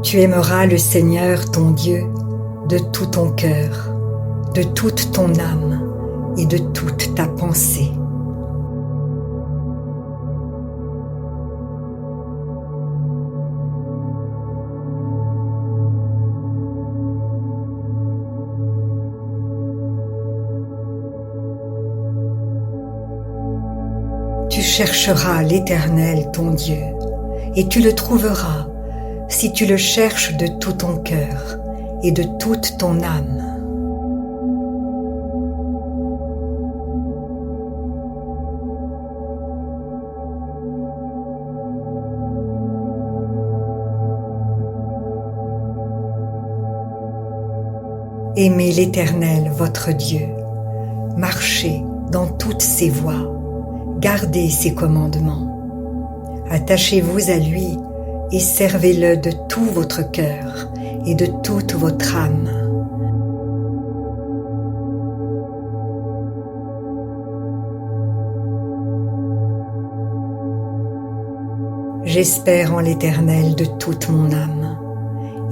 Tu aimeras le Seigneur ton Dieu de tout ton cœur, de toute ton âme et de toute ta pensée. Tu chercheras l'Éternel ton Dieu, et tu le trouveras si tu le cherches de tout ton cœur et de toute ton âme. Aimez l'Éternel votre Dieu, marchez dans toutes ses voies, gardez ses commandements. Attachez-vous à lui et servez-le de tout votre cœur et de toute votre âme. J'espère en l'Éternel de toute mon âme,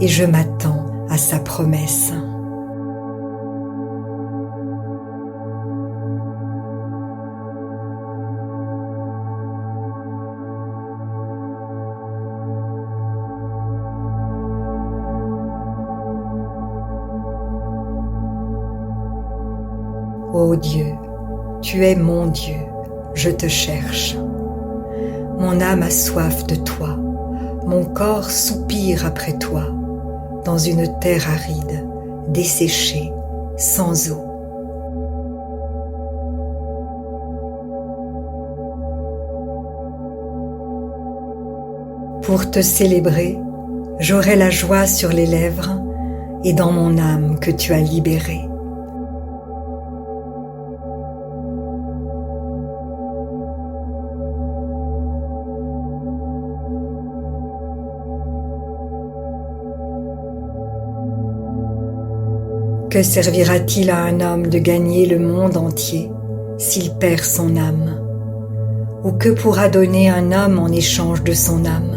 et je m'attends à sa promesse. Ô Dieu, tu es mon Dieu, je te cherche. Mon âme a soif de toi, mon corps soupire après toi, dans une terre aride, desséchée, sans eau. Pour te célébrer, j'aurai la joie sur les lèvres et dans mon âme que tu as libérée. Que servira-t-il à un homme de gagner le monde entier s'il perd son âme? Ou que pourra donner un homme en échange de son âme?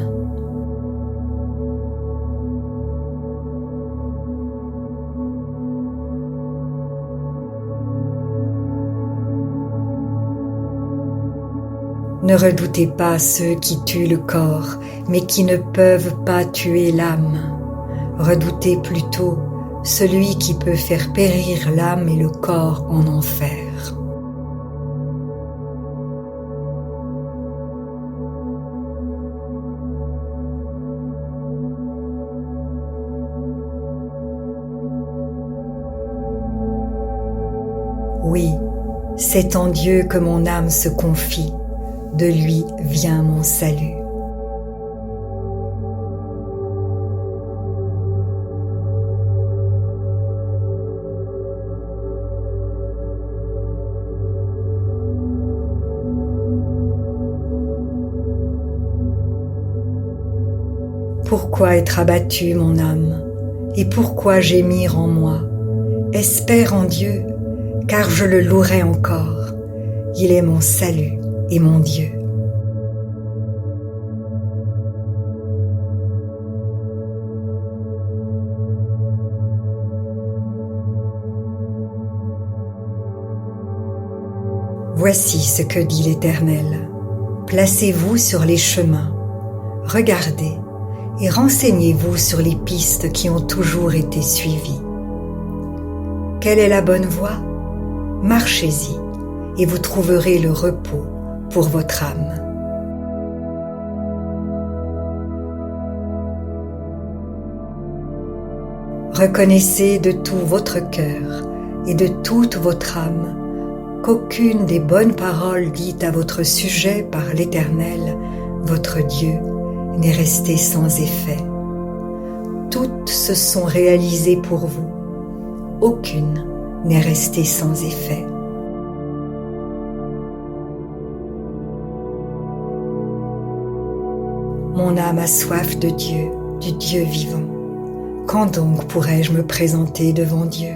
Ne redoutez pas ceux qui tuent le corps, mais qui ne peuvent pas tuer l'âme. Redoutez plutôt celui qui peut faire périr l'âme et le corps en enfer. Oui, c'est en Dieu que mon âme se confie, de lui vient mon salut. Pourquoi être abattu, mon âme, et pourquoi gémir en moi? Espère en Dieu, car je le louerai encore. Il est mon salut et mon Dieu. Voici ce que dit l'Éternel. Placez-vous sur les chemins, regardez, et renseignez-vous sur les pistes qui ont toujours été suivies. Quelle est la bonne voie? Marchez-y, et vous trouverez le repos pour votre âme. Reconnaissez de tout votre cœur et de toute votre âme qu'aucune des bonnes paroles dites à votre sujet par l'Éternel, votre Dieu, n'est restée sans effet. Toutes se sont réalisées pour vous. Aucune n'est restée sans effet. Mon âme a soif de Dieu, du Dieu vivant. Quand donc pourrais-je me présenter devant Dieu?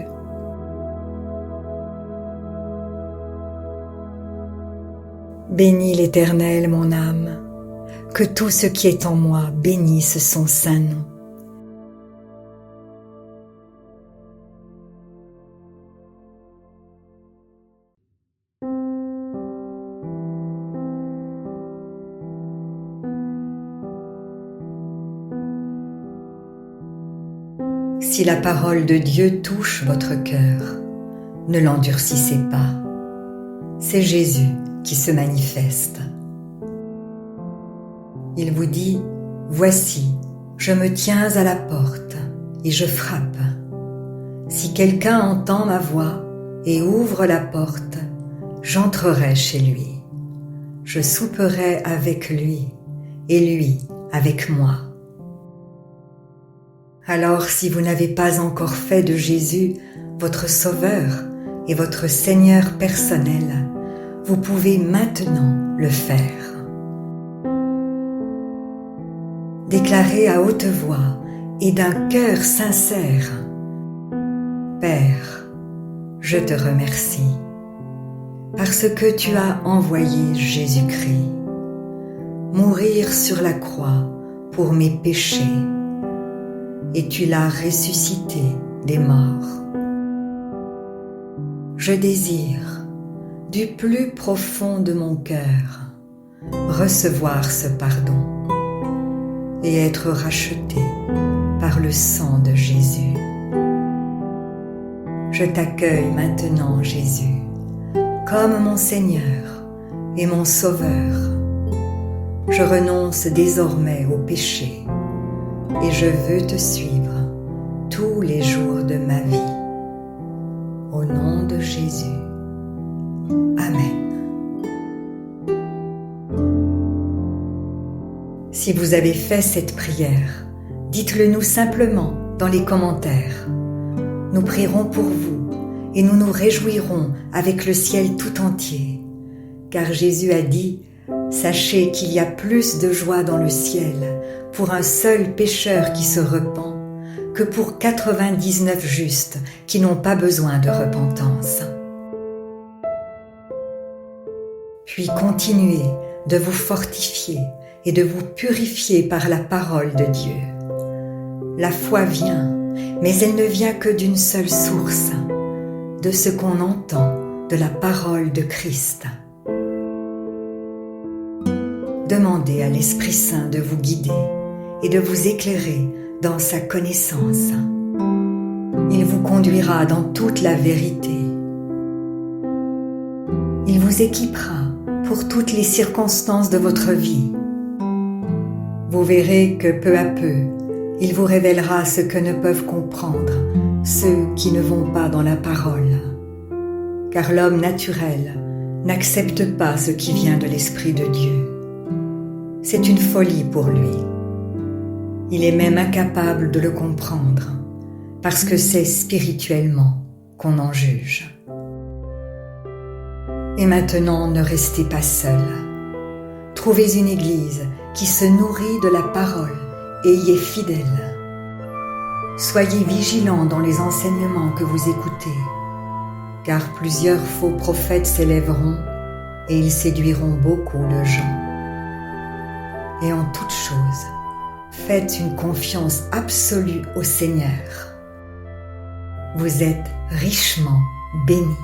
Bénis l'Éternel, mon âme. Que tout ce qui est en moi bénisse son saint nom. Si la parole de Dieu touche votre cœur, ne l'endurcissez pas. C'est Jésus qui se manifeste. Il vous dit, « Voici, je me tiens à la porte et je frappe. Si quelqu'un entend ma voix et ouvre la porte, j'entrerai chez lui. Je souperai avec lui et lui avec moi. » Alors, si vous n'avez pas encore fait de Jésus votre Sauveur et votre Seigneur personnel, vous pouvez maintenant le faire. Déclarez à haute voix et d'un cœur sincère, « Père, je te remercie, parce que tu as envoyé Jésus-Christ, mourir sur la croix pour mes péchés, et tu l'as ressuscité des morts. Je désire, du plus profond de mon cœur, recevoir ce pardon et être racheté par le sang de Jésus. Je t'accueille maintenant, Jésus, comme mon Seigneur et mon Sauveur. Je renonce désormais au péché et je veux te suivre tous les jours de ma vie. Au nom de Jésus. Amen. Si vous avez fait cette prière, dites-le nous simplement dans les commentaires. Nous prierons pour vous et nous nous réjouirons avec le ciel tout entier, car Jésus a dit « Sachez qu'il y a plus de joie dans le ciel pour un seul pécheur qui se repent que pour 99 justes qui n'ont pas besoin de repentance. » Puis continuez de vous fortifier et de vous purifier par la parole de Dieu. La foi vient, mais elle ne vient que d'une seule source, de ce qu'on entend de la parole de Christ. Demandez à l'Esprit Saint de vous guider et de vous éclairer dans sa connaissance. Il vous conduira dans toute la vérité. Il vous équipera pour toutes les circonstances de votre vie. Vous verrez que peu à peu, il vous révélera ce que ne peuvent comprendre ceux qui ne vont pas dans la parole. Car l'homme naturel n'accepte pas ce qui vient de l'Esprit de Dieu. C'est une folie pour lui. Il est même incapable de le comprendre, parce que c'est spirituellement qu'on en juge. Et maintenant, ne restez pas seul. Trouvez une église qui se nourrit de la parole et y est fidèle. Soyez vigilants dans les enseignements que vous écoutez, car plusieurs faux prophètes s'élèveront et ils séduiront beaucoup de gens. Et en toute chose, faites une confiance absolue au Seigneur. Vous êtes richement bénis.